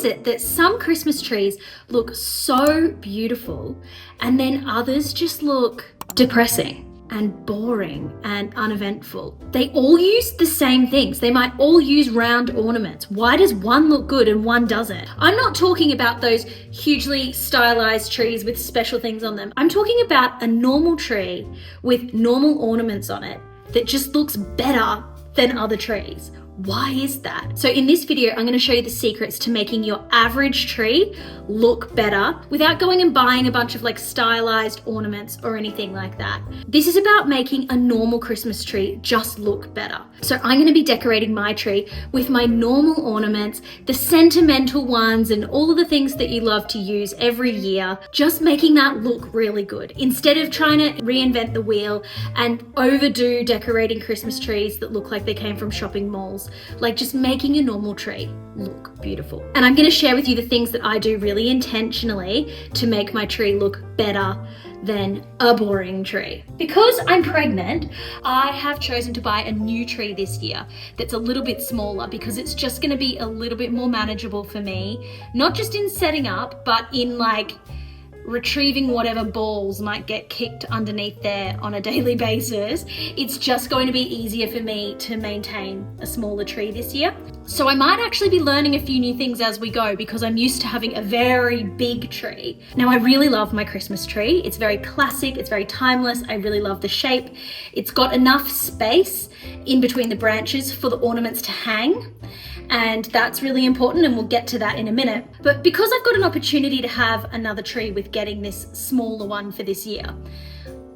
is it that some Christmas trees look so beautiful and then others just look depressing and boring and uneventful? They all use the same things. They might all use round ornaments. Why does one look good and one doesn't? I'm not talking about those hugely stylized trees with special things on them. I'm talking about a normal tree with normal ornaments on it that just looks better than other trees. Why is that? So in this video, I'm going to show you the secrets to making your average tree look better without going and buying a bunch of like stylized ornaments or anything like that. This is about making a normal Christmas tree just look better. So I'm going to be decorating my tree with my normal ornaments, the sentimental ones and all of the things that you love to use every year, just making that look really good instead of trying to reinvent the wheel and overdo decorating Christmas trees that look like they came from shopping malls. Like just making a normal tree look beautiful. And I'm going to share with you the things that I do really intentionally to make my tree look better than a boring tree. Because I'm pregnant, I have chosen to buy a new tree this year that's a little bit smaller because it's just going to be a little bit more manageable for me, not just in setting up, but in like retrieving whatever balls might get kicked underneath there on a daily basis. It's just going to be easier for me to maintain a smaller tree this year. So I might actually be learning a few new things as we go because I'm used to having a very big tree. Now I really love my Christmas tree. It's very classic, it's very timeless. I really love the shape. It's got enough space in between the branches for the ornaments to hang. And that's really important, and we'll get to that in a minute. But because I've got an opportunity to have another tree with getting this smaller one for this year,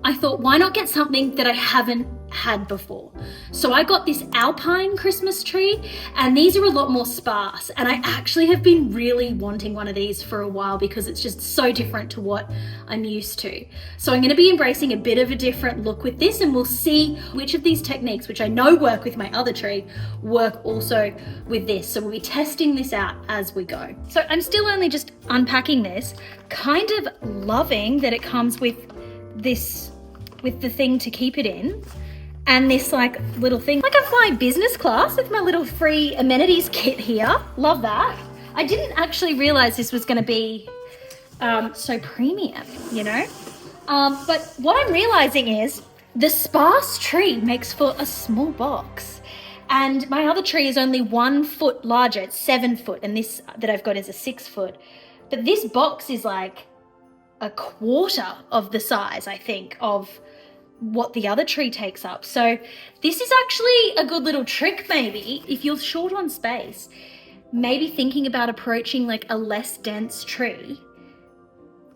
I thought, why not get something that I haven't had before? So I got this alpine Christmas tree, and these are a lot more sparse, and I actually have been really wanting one of these for a while because it's just so different to what I'm used to. So I'm going to be embracing a bit of a different look with this, and we'll see which of these techniques, which I know work with my other tree, work also with this. So we'll be testing this out as we go. So I'm still only just unpacking this, kind of loving that it comes with this, with the thing to keep it in, and this like little thing, like I'm flying business class with my little free amenities kit here. Love that. I didn't actually realize this was going to be so premium, you know. But what I'm realizing is the sparse tree makes for a small box, and my other tree is only 1 foot larger. It's 7 foot, and this that I've got is a 6 foot. But this box is like a quarter of the size, I think, of what the other tree takes up. So this is actually a good little trick, maybe if you're short on space, maybe thinking about approaching like a less dense tree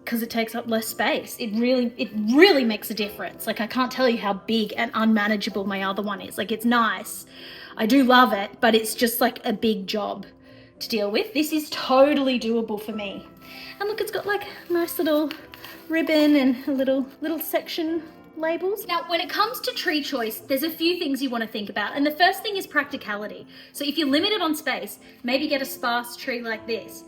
because it takes up less space. It really makes a difference. Like I can't tell you how big and unmanageable my other one is. Like it's nice, I do love it, but it's just like a big job to deal with. This is totally doable for me. And look, it's got like a nice little ribbon and a little section labels. Now, when it comes to tree choice, there's a few things you want to think about. And the first thing is practicality. So if you're limited on space, maybe get a sparse tree like this.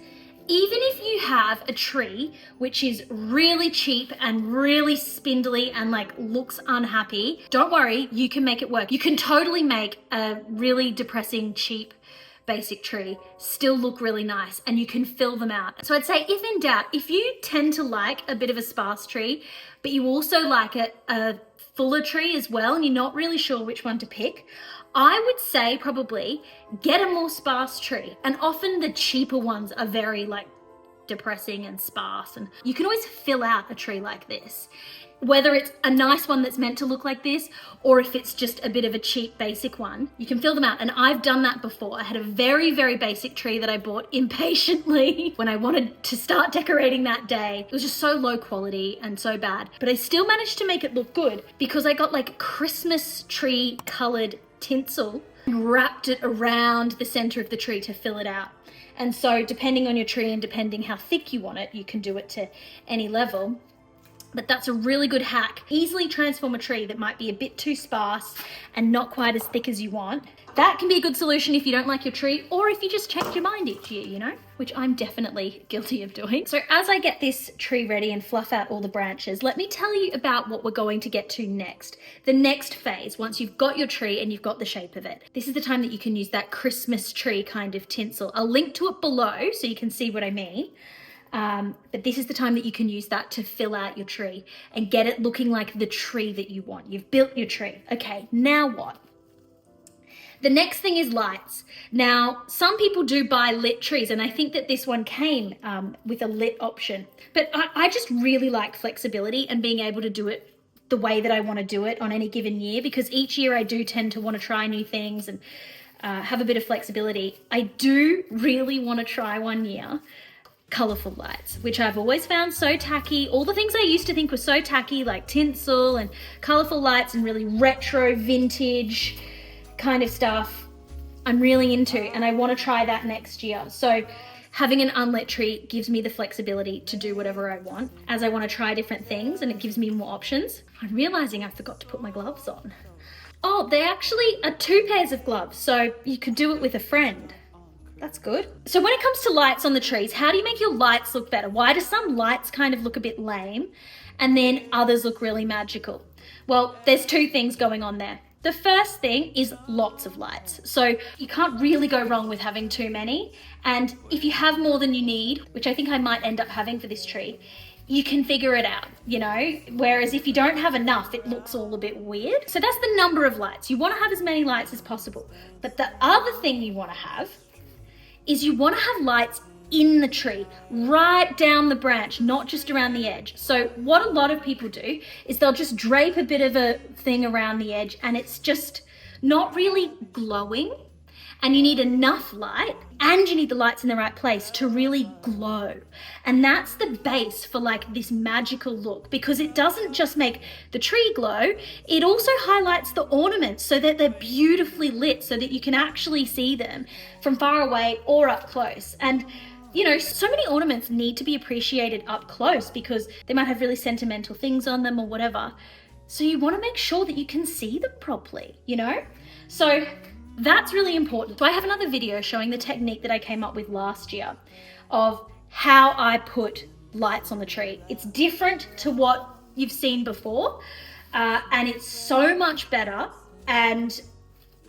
Even if you have a tree which is really cheap and really spindly and like looks unhappy, don't worry, you can make it work. You can totally make a really depressing, cheap, basic tree still look really nice, and you can fill them out. So I'd say if in doubt, if you tend to like a bit of a sparse tree, but you also like a fuller tree as well, and you're not really sure which one to pick, I would say probably get a more sparse tree. And often the cheaper ones are very like depressing and sparse, and you can always fill out a tree like this. Whether it's a nice one that's meant to look like this, or if it's just a bit of a cheap basic one, you can fill them out. And I've done that before. I had a very, very basic tree that I bought impatiently when I wanted to start decorating that day. It was just so low quality and so bad, but I still managed to make it look good because I got like Christmas tree colored tinsel and wrapped it around the center of the tree to fill it out. And so depending on your tree and depending how thick you want it, you can do it to any level. But that's a really good hack. Easily transform a tree that might be a bit too sparse and not quite as thick as you want. That can be a good solution if you don't like your tree, or if you just change your mind each year, you know, which I'm definitely guilty of doing. So as I get this tree ready and fluff out all the branches, let me tell you about what we're going to get to next. The next phase, once you've got your tree and you've got the shape of it. This is the time that you can use that Christmas tree kind of tinsel. I'll link to it below so you can see what I mean. But this is the time that you can use that to fill out your tree and get it looking like the tree that you want. You've built your tree. Okay, now what? The next thing is lights. Now, some people do buy lit trees, and I think that this one came with a lit option. But I just really like flexibility and being able to do it the way that I want to do it on any given year, because each year I do tend to want to try new things and have a bit of flexibility. I do really want to try one year colourful lights, which I've always found so tacky. All the things I used to think were so tacky, like tinsel and colourful lights and really retro vintage kind of stuff, I'm really into, and I want to try that next year. So having an unlit tree gives me the flexibility to do whatever I want, as I want to try different things, and it gives me more options. I'm realising I forgot to put my gloves on. Oh, they actually are 2 pairs of gloves, so you could do it with a friend. That's good. So when it comes to lights on the trees, how do you make your lights look better? Why do some lights kind of look a bit lame and then others look really magical? Well, there's 2 things going on there. The first thing is lots of lights. So you can't really go wrong with having too many. And if you have more than you need, which I think I might end up having for this tree, you can figure it out, you know? Whereas if you don't have enough, it looks all a bit weird. So that's the number of lights. You want to have as many lights as possible. But the other thing you want to have is you want to have lights in the tree, right down the branch, not just around the edge. So what a lot of people do is they'll just drape a bit of a thing around the edge, and it's just not really glowing. And you need enough light, and you need the lights in the right place to really glow. And that's the base for like this magical look, because it doesn't just make the tree glow, it also highlights the ornaments so that they're beautifully lit, so that you can actually see them from far away or up close. And you know, so many ornaments need to be appreciated up close because they might have really sentimental things on them or whatever. So you want to make sure that you can see them properly, you know? So that's really important. So I have another video showing the technique that I came up with last year of how I put lights on the tree. It's different to what you've seen before, and it's so much better and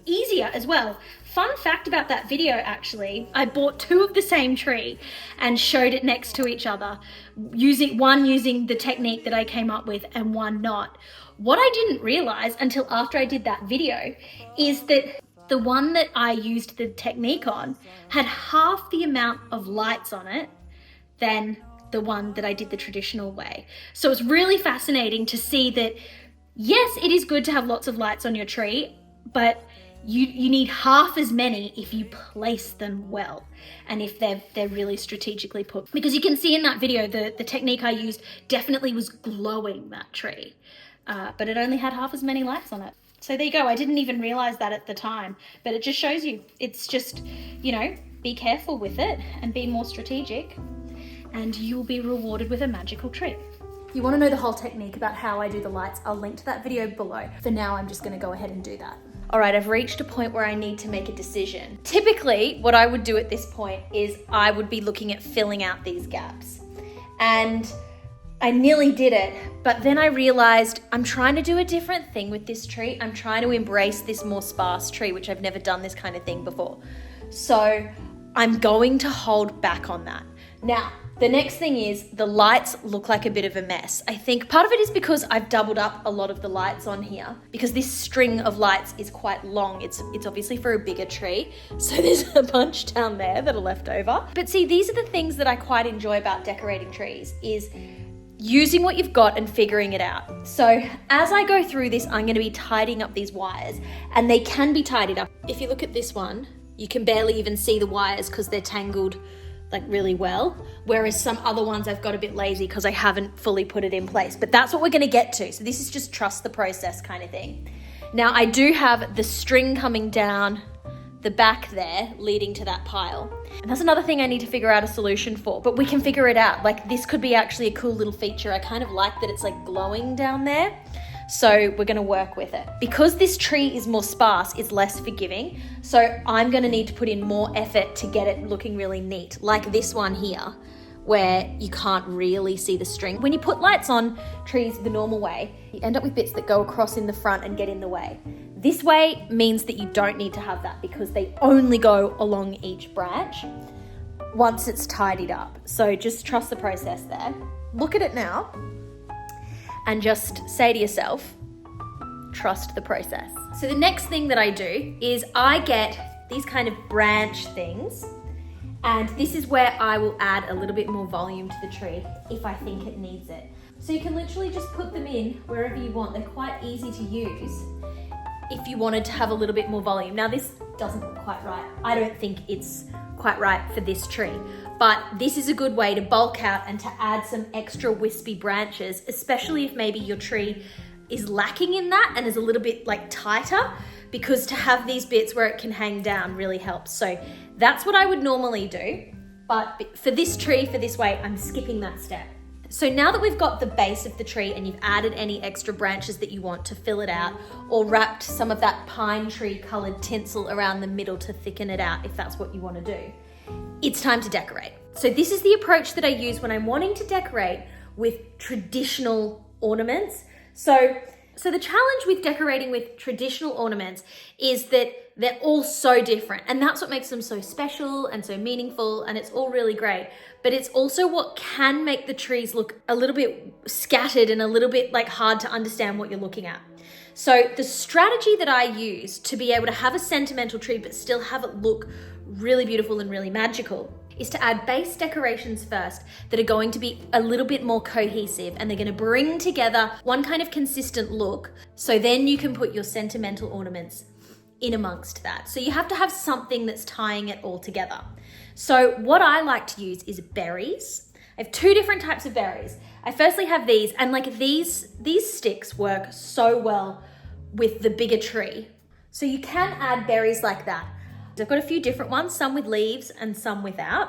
easier as well. Fun fact about that video, actually, I bought 2 of the same tree and showed it next to each other, using the technique that I came up with and one not. What I didn't realize until after I did that video is that the one that I used the technique on had half the amount of lights on it than the one that I did the traditional way. So it's really fascinating to see that, yes, it is good to have lots of lights on your tree, but you need half as many if you place them well and if they're really strategically put. Because you can see in that video, the technique I used definitely was glowing that tree, but it only had half as many lights on it. So there you go. I didn't even realize that at the time, but it just shows you. It's just, you know, be careful with it and be more strategic, and you'll be rewarded with a magical tree. You want to know the whole technique about how I do the lights, I'll link to that video below. For now, I'm just going to go ahead and do that. All right, I've reached a point where I need to make a decision. Typically, what I would do at this point is I would be looking at filling out these gaps. And I nearly did it, but then I realized I'm trying to do a different thing with this tree. I'm trying to embrace this more sparse tree, which I've never done this kind of thing before. So I'm going to hold back on that. Now, the next thing is the lights look like a bit of a mess. I think part of it is because I've doubled up a lot of the lights on here, because this string of lights is quite long. It's obviously for a bigger tree. So there's a bunch down there that are left over. But see, these are the things that I quite enjoy about decorating trees, is using what you've got and figuring it out. So as I go through this, I'm going to be tidying up these wires, and they can be tidied up. If you look at this one, you can barely even see the wires because they're tangled like really well, whereas some other ones I've got a bit lazy because I haven't fully put it in place. But that's what we're going to get to. So this is just trust the process kind of thing. Now I do have the string coming down the back there leading to that pile. And that's another thing I need to figure out a solution for, but we can figure it out. Like, this could be actually a cool little feature. I kind of like that it's like glowing down there. So we're gonna work with it. Because this tree is more sparse, it's less forgiving. So I'm gonna need to put in more effort to get it looking really neat, like this one here, where you can't really see the string. When you put lights on trees the normal way, you end up with bits that go across in the front and get in the way. This way means that you don't need to have that because they only go along each branch once it's tidied up. So just trust the process there. Look at it now and just say to yourself, trust the process. So the next thing that I do is I get these kind of branch things, and this is where I will add a little bit more volume to the tree if I think it needs it. So you can literally just put them in wherever you want. They're quite easy to use if you wanted to have a little bit more volume. Now this doesn't look quite right. I don't think it's quite right for this tree, but this is a good way to bulk out and to add some extra wispy branches, especially if maybe your tree is lacking in that and is a little bit like tighter, because to have these bits where it can hang down really helps. So that's what I would normally do, but for this tree, for this way, I'm skipping that step. So now that we've got the base of the tree and you've added any extra branches that you want to fill it out, or wrapped some of that pine tree colored tinsel around the middle to thicken it out if that's what you want to do, it's time to decorate. So this is the approach that I use when I'm wanting to decorate with traditional ornaments. So the challenge with decorating with traditional ornaments is that they're all so different, and that's what makes them so special and so meaningful, and it's all really great. But it's also what can make the trees look a little bit scattered and a little bit like hard to understand what you're looking at. So the strategy that I use to be able to have a sentimental tree but still have it look really beautiful and really magical is to add base decorations first that are going to be a little bit more cohesive, and they're going to bring together one kind of consistent look. So then you can put your sentimental ornaments in amongst that. So you have to have something that's tying it all together. So what I like to use is berries. I have two different types of berries. I firstly have these, and like these sticks work so well with the bigger tree. So you can add berries like that. I've got a few different ones, some with leaves and some without.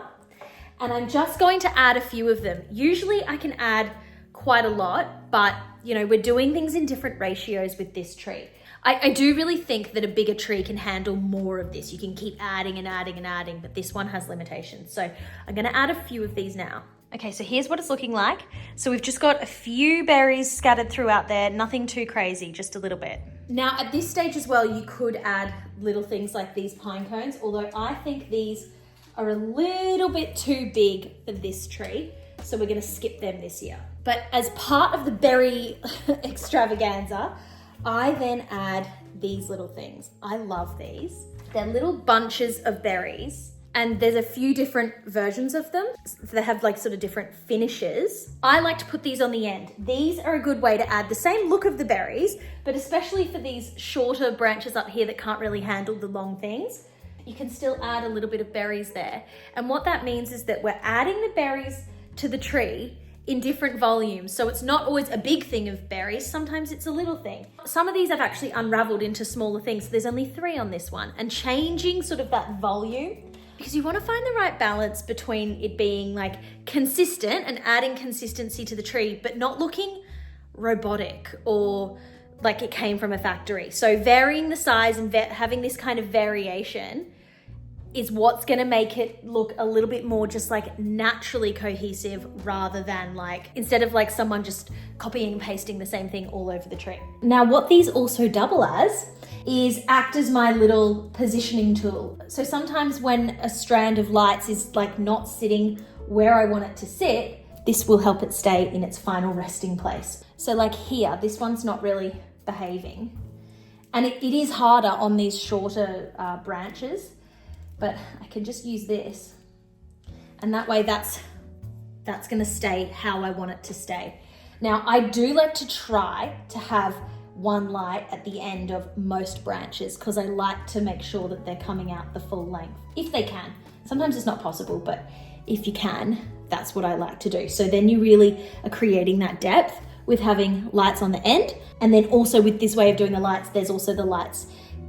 And I'm just going to add a few of them. Usually I can add quite a lot, but you know, we're doing things in different ratios with this tree. I do really think that a bigger tree can handle more of this. You can keep adding and adding and adding, but this one has limitations. So I'm gonna add a few of these now. Okay, so here's what it's looking like. So we've just got a few berries scattered throughout there, nothing too crazy, just a little bit. Now at this stage as well, you could add little things like these pine cones, although I think these are a little bit too big for this tree. So we're gonna skip them this year. But as part of the berry extravaganza, I then add these little things. I love these. They're little bunches of berries, and there's a few different versions of them. They have like sort of different finishes. I like to put these on the end. These are a good way to add the same look of the berries, but especially for these shorter branches up here that can't really handle the long things, you can still add a little bit of berries there. And what that means is that we're adding the berries to the tree in different volumes. So it's not always a big thing of berries, sometimes it's a little thing. Some of these I've actually unraveled into smaller things. So there's only 3 on this one, and changing sort of that volume, because you want to find the right balance between it being like consistent and adding consistency to the tree, but not looking robotic or like it came from a factory. So varying the size and having this kind of variation is what's going to make it look a little bit more just like naturally cohesive, rather than like, instead of like someone just copying and pasting the same thing all over the tree. Now what these also double as is act as my little positioning tool. So sometimes when a strand of lights is like not sitting where I want it to sit, this will help it stay in its final resting place. So like here, this one's not really behaving. And it is harder on these shorter branches, but I can just use this. And that way that's gonna stay how I want it to stay. Now I do like to try to have one light at the end of most branches, because I like to make sure that they're coming out the full length, if they can. Sometimes it's not possible, but if you can, that's what I like to do. So then you really are creating that depth with having lights on the end. And then also with this way of doing the lights, there's also the lights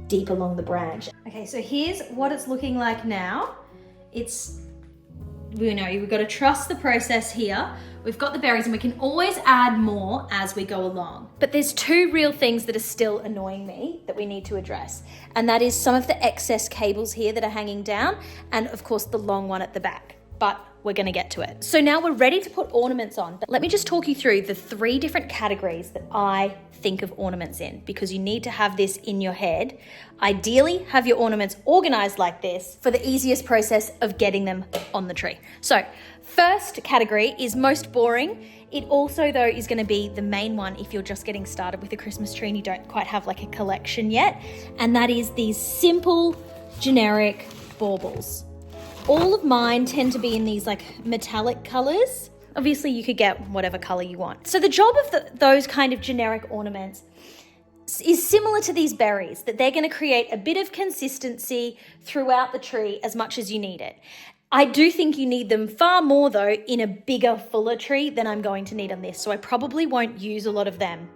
deep along the branch. Okay, so here's what it's looking like now. We've got to trust the process here. We've got the berries and we can always add more as we go along. But there's two real things that are still annoying me that we need to address. And that is some of the excess cables here that are hanging down, and of course the long one at the back. But we're going to get to it. So now we're ready to put ornaments on. But let me just talk you through the 3 different categories that I think of ornaments in, because you need to have this in your head. Ideally, have your ornaments organized like this for the easiest process of getting them on the tree. So first category is most boring. It also, though, is going to be the main one if you're just getting started with a Christmas tree and you don't quite have like a collection yet. And that is these simple, generic baubles. All of mine tend to be in these like metallic colors. Obviously you could get whatever color you want. So the job of those kind of generic ornaments is similar to these berries, that they're going to create a bit of consistency throughout the tree as much as you need it. I do think you need them far more though in a bigger, fuller tree than I'm going to need on this. So I probably won't use a lot of them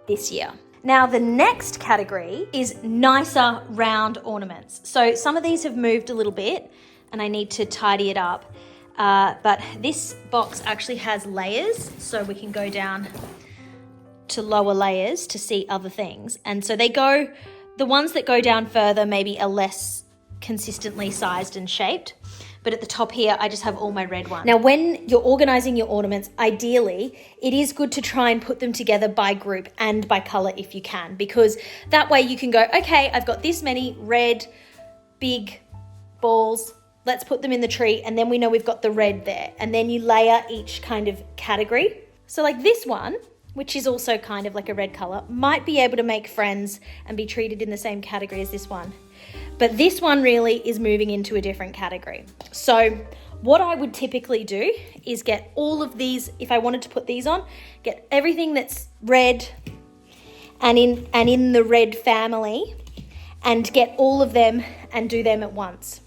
this year. Now the next category is nicer round ornaments. So some of these have moved a little bit and I need to tidy it up. But this box actually has layers, so we can go down to lower layers to see other things. And so the ones that go down further maybe are less consistently sized and shaped. But at the top here, I just have all my red ones. Now, when you're organizing your ornaments, ideally, it is good to try and put them together by group and by color if you can, because that way you can go, okay, I've got this many red, big balls. Let's put them in the tree, and then we know we've got the red there. And then you layer each kind of category. So like this one, which is also kind of like a red color, might be able to make friends and be treated in the same category as this one. But this one really is moving into a different category. So what I would typically do is get all of these, if I wanted to put these on, get everything that's red and in the red family, and get all of them and do them at once,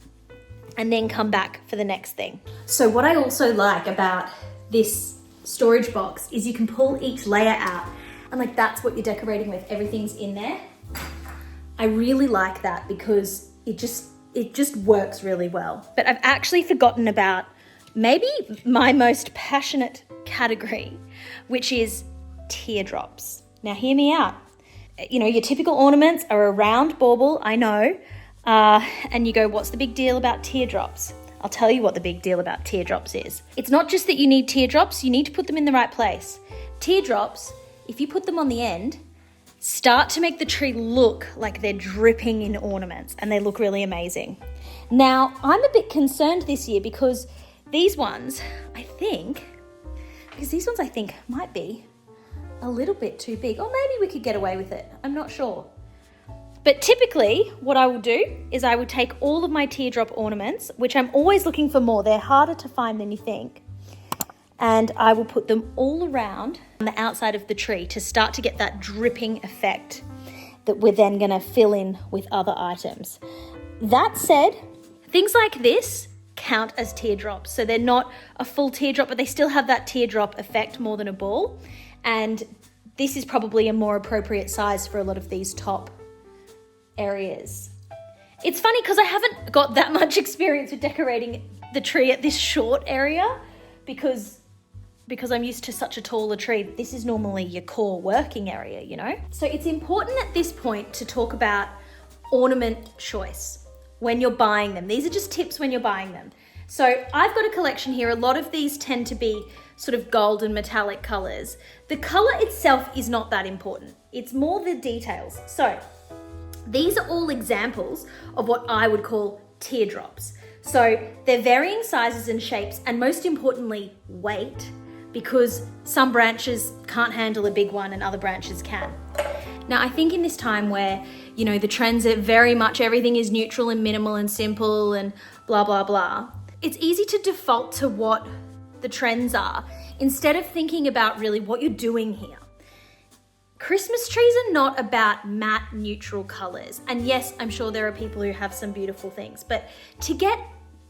and then come back for the next thing. So what I also like about this storage box is you can pull each layer out, and like that's what you're decorating with. Everything's in there. I really like that because it just works really well. But I've actually forgotten about maybe my most passionate category, which is teardrops. Now hear me out. You know, your typical ornaments are a round bauble, I know. And you go, what's the big deal about teardrops? I'll tell you what the big deal about teardrops is. It's not just that you need teardrops, you need to put them in the right place. Teardrops, if you put them on the end, start to make the tree look like they're dripping in ornaments, and they look really amazing. Now, I'm a bit concerned this year because these ones, I think might be a little bit too big, or maybe we could get away with it. I'm not sure. But typically what I will do is I would take all of my teardrop ornaments, which I'm always looking for more. They're harder to find than you think. And I will put them all around on the outside of the tree to start to get that dripping effect that we're then going to fill in with other items. That said, things like this count as teardrops. So they're not a full teardrop, but they still have that teardrop effect more than a ball. And this is probably a more appropriate size for a lot of these top areas. It's funny because I haven't got that much experience with decorating the tree at this short area because I'm used to such a taller tree. This is normally your core working area, you know? So it's important at this point to talk about ornament choice when you're buying them. These are just tips when you're buying them. So I've got a collection here. A lot of these tend to be sort of gold and metallic colors. The color itself is not that important. It's more the details. So these are all examples of what I would call teardrops. So they're varying sizes and shapes, and most importantly, weight, because some branches can't handle a big one and other branches can. Now, I think in this time where, you know, the trends are very much everything is neutral and minimal and simple and blah, blah, blah, it's easy to default to what the trends are instead of thinking about really what you're doing here. Christmas trees are not about matte neutral colors. And yes, I'm sure there are people who have some beautiful things, but to get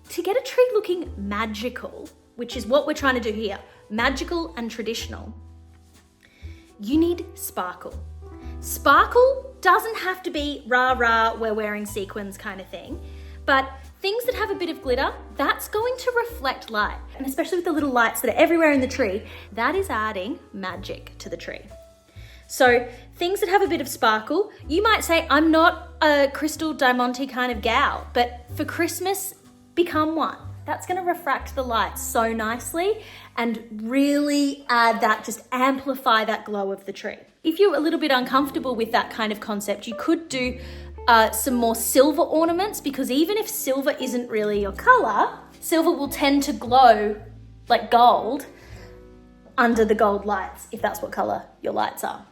a tree looking magical, which is what we're trying to do here, magical and traditional, you need sparkle. Sparkle doesn't have to be rah, we're wearing sequins kind of thing, but things that have a bit of glitter, that's going to reflect light. And especially with the little lights that are everywhere in the tree, that is adding magic to the tree. So things that have a bit of sparkle, you might say, I'm not a crystal diamante kind of gal, but for Christmas, become one. That's going to refract the light so nicely and really add that, just amplify that glow of the tree. If you're a little bit uncomfortable with that kind of concept, you could do some more silver ornaments, because even if silver isn't really your color, silver will tend to glow like gold under the gold lights, if that's what color your lights are.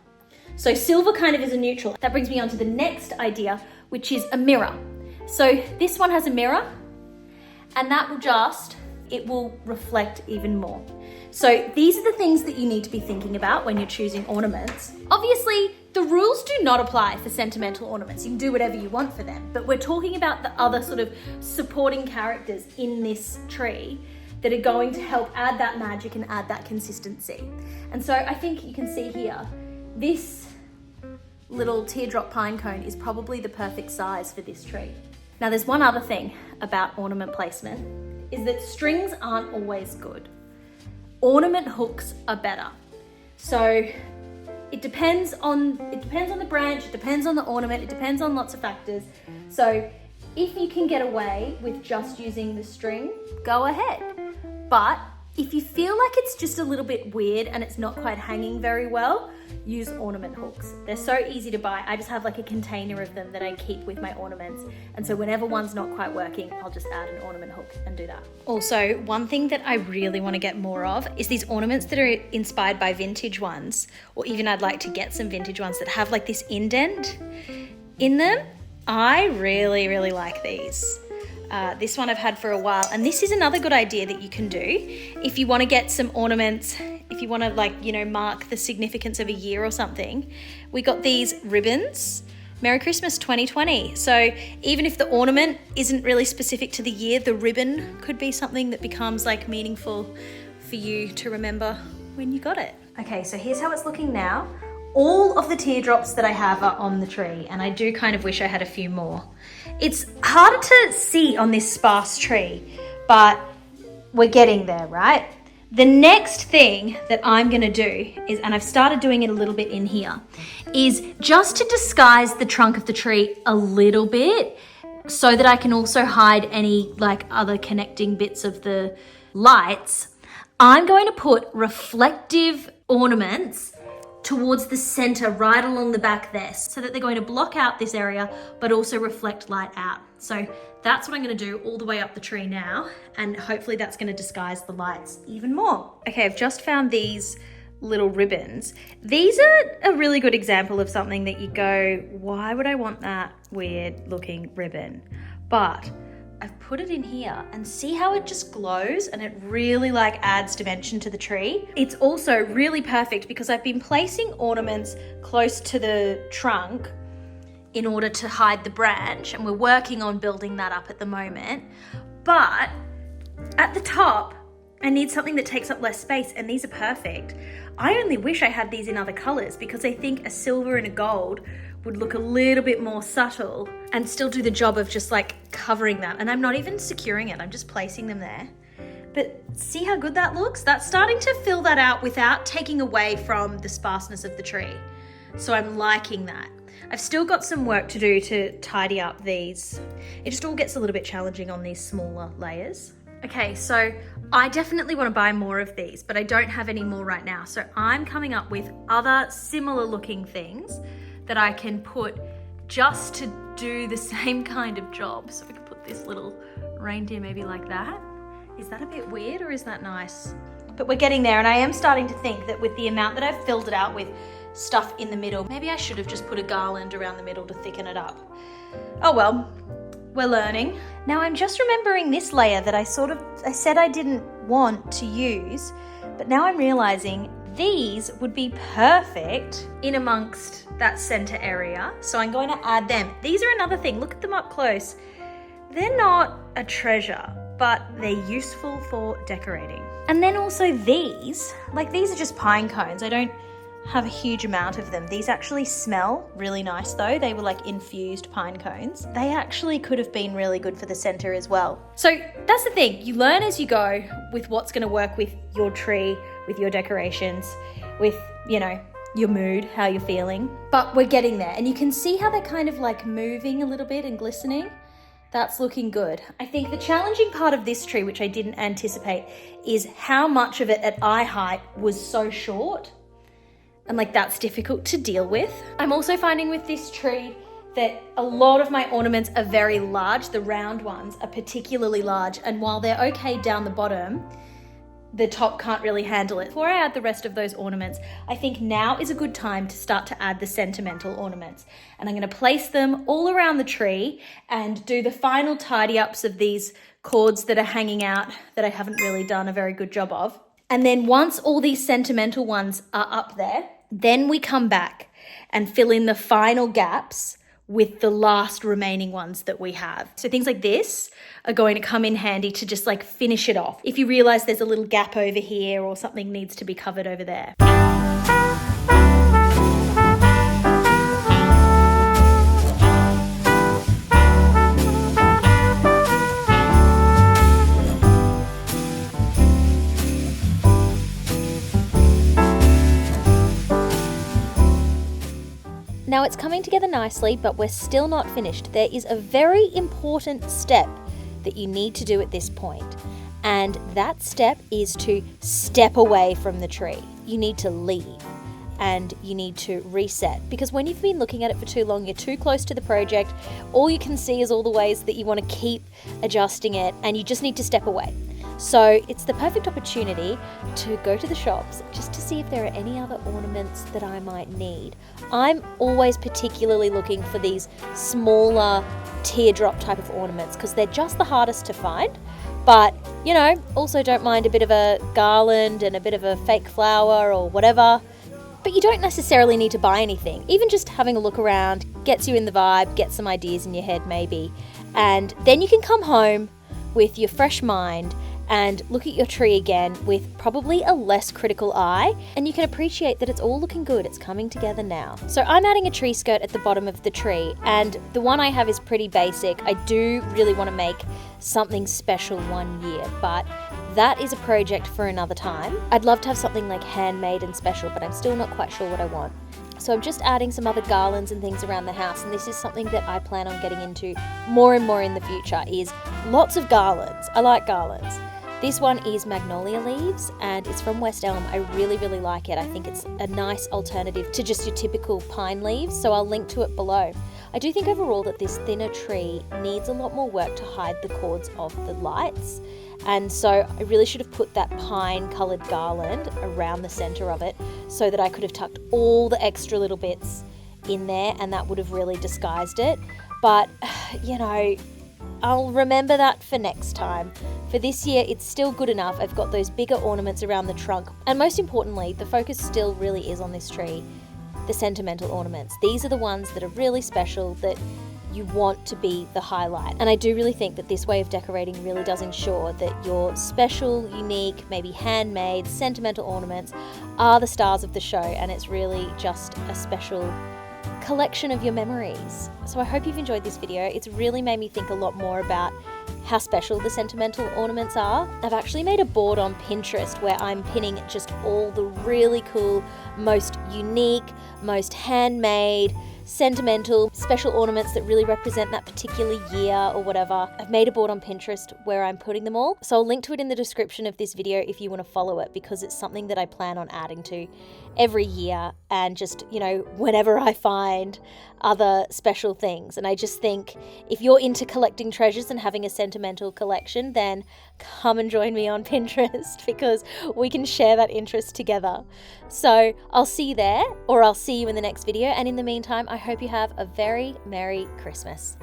So silver kind of is a neutral. That brings me on to the next idea, which is a mirror. So this one has a mirror, and that it will reflect even more. So these are the things that you need to be thinking about when you're choosing ornaments. Obviously, the rules do not apply for sentimental ornaments. You can do whatever you want for them, but we're talking about the other sort of supporting characters in this tree that are going to help add that magic and add that consistency. And so I think you can see here, this little teardrop pine cone is probably the perfect size for this tree. Now there's one other thing about ornament placement, is that strings aren't always good. Ornament hooks are better. So it depends on the branch, it depends on the ornament, it depends on lots of factors. So if you can get away with just using the string, go ahead. But if you feel like it's just a little bit weird and it's not quite hanging very well, use ornament hooks. They're so easy to buy. I just have like a container of them that I keep with my ornaments. And so whenever one's not quite working, I'll just add an ornament hook and do that. Also, one thing that I really want to get more of is these ornaments that are inspired by vintage ones, or even I'd like to get some vintage ones that have like this indent in them. I really, really like these. This one I've had for a while, and this is another good idea that you can do if you want to get some ornaments, if you want to mark the significance of a year or something. We got these ribbons, Merry Christmas 2020. So even if the ornament isn't really specific to the year, the ribbon could be something that becomes like meaningful for you to remember when you got it. Okay, so here's how it's looking now. All of the teardrops that I have are on the tree, and I do kind of wish I had a few more. It's harder to see on this sparse tree, but we're getting there, right? The next thing that I'm gonna do is, and I've started doing it a little bit in here, is just to disguise the trunk of the tree a little bit so that I can also hide any like other connecting bits of the lights. I'm going to put reflective ornaments towards the center, right along the back there, so that they're going to block out this area, but also reflect light out. So that's what I'm gonna do all the way up the tree now, and hopefully that's gonna disguise the lights even more. Okay, I've just found these little ribbons. These are a really good example of something that you go, why would I want that weird looking ribbon? But I've put it in here, and see how it just glows, and it really like adds dimension to the tree. It's also really perfect because I've been placing ornaments close to the trunk in order to hide the branch, and we're working on building that up at the moment. But at the top, I need something that takes up less space, and these are perfect. I only wish I had these in other colors, because I think a silver and a gold would look a little bit more subtle and still do the job of just like covering that. And I'm not even securing it, I'm just placing them there. But see how good that looks? That's starting to fill that out without taking away from the sparseness of the tree. So I'm liking that. I've still got some work to do to tidy up these. It just all gets a little bit challenging on these smaller layers. Okay, so I definitely want to buy more of these, but I don't have any more right now. So I'm coming up with other similar looking things that I can put just to do the same kind of job. So we can put this little reindeer maybe like that. Is that a bit weird or is that nice? But we're getting there, and I am starting to think that with the amount that I've filled it out with stuff in the middle, maybe I should have just put a garland around the middle to thicken it up. Oh well, we're learning. Now I'm just remembering this layer that I said I didn't want to use, but now I'm realizing these would be perfect in amongst that center area. So I'm going to add them. These are another thing, look at them up close. They're not a treasure, but they're useful for decorating. And then also these are just pine cones. I don't have a huge amount of them. These actually smell really nice though. They were like infused pine cones. They actually could have been really good for the center as well. So that's the thing. You learn as you go with what's going to work with your tree, with your decorations, with, you know, your mood, how you're feeling. But we're getting there. And you can see how they're kind of like moving a little bit and glistening. That's looking good. I think the challenging part of this tree, which I didn't anticipate, is how much of it at eye height was so short. And like that's difficult to deal with. I'm also finding with this tree that a lot of my ornaments are very large. The round ones are particularly large. And while they're okay down the bottom, the top can't really handle it. Before I add the rest of those ornaments, I think now is a good time to start to add the sentimental ornaments. And I'm gonna place them all around the tree and do the final tidy ups of these cords that are hanging out that I haven't really done a very good job of. And then once all these sentimental ones are up there, then we come back and fill in the final gaps with the last remaining ones that we have. So things like this are going to come in handy to just like finish it off. If you realize there's a little gap over here or something needs to be covered over there. Now it's coming together nicely, but we're still not finished. There is a very important step that you need to do at this point, and that step is to step away from the tree. You need to leave and you need to reset, because when you've been looking at it for too long, you're too close to the project, all you can see is all the ways that you want to keep adjusting it, and you just need to step away. So it's the perfect opportunity to go to the shops just to see if there are any other ornaments that I might need. I'm always particularly looking for these smaller teardrop type of ornaments because they're just the hardest to find. But, you know, also don't mind a bit of a garland and a bit of a fake flower or whatever. But you don't necessarily need to buy anything. Even just having a look around gets you in the vibe, gets some ideas in your head maybe. And then you can come home with your fresh mind and look at your tree again with probably a less critical eye, and you can appreciate that it's all looking good, it's coming together now. So I'm adding a tree skirt at the bottom of the tree, and the one I have is pretty basic. I do really want to make something special one year, but that is a project for another time. I'd love to have something like handmade and special, but I'm still not quite sure what I want. So I'm just adding some other garlands and things around the house, and this is something that I plan on getting into more and more in the future, is lots of garlands. I like garlands. This one is magnolia leaves and it's from West Elm. I really, really like it. I think it's a nice alternative to just your typical pine leaves, so I'll link to it below. I do think overall that this thinner tree needs a lot more work to hide the cords of the lights, and so I really should have put that pine coloured garland around the centre of it so that I could have tucked all the extra little bits in there, and that would have really disguised it. But, you know, I'll remember that for next time. For this year, it's still good enough. I've got those bigger ornaments around the trunk. And most importantly, the focus still really is on this tree, the sentimental ornaments. These are the ones that are really special, that you want to be the highlight. And I do really think that this way of decorating really does ensure that your special, unique, maybe handmade, sentimental ornaments are the stars of the show, and it's really just a special collection of your memories. So I hope you've enjoyed this video. It's really made me think a lot more about how special the sentimental ornaments are. I've actually made a board on Pinterest where I'm pinning just all the really cool, most unique, most handmade, sentimental, special ornaments that really represent that particular year or whatever. I've made a board on Pinterest where I'm putting them all. So I'll link to it in the description of this video if you want to follow it, because it's something that I plan on adding to every year, and just, you know, whenever I find other special things. And I just think if you're into collecting treasures and having a sentimental collection, then come and join me on Pinterest, because we can share that interest together. So I'll see you there, or I'll see you in the next video. And in the meantime, I hope you have a very Merry Christmas.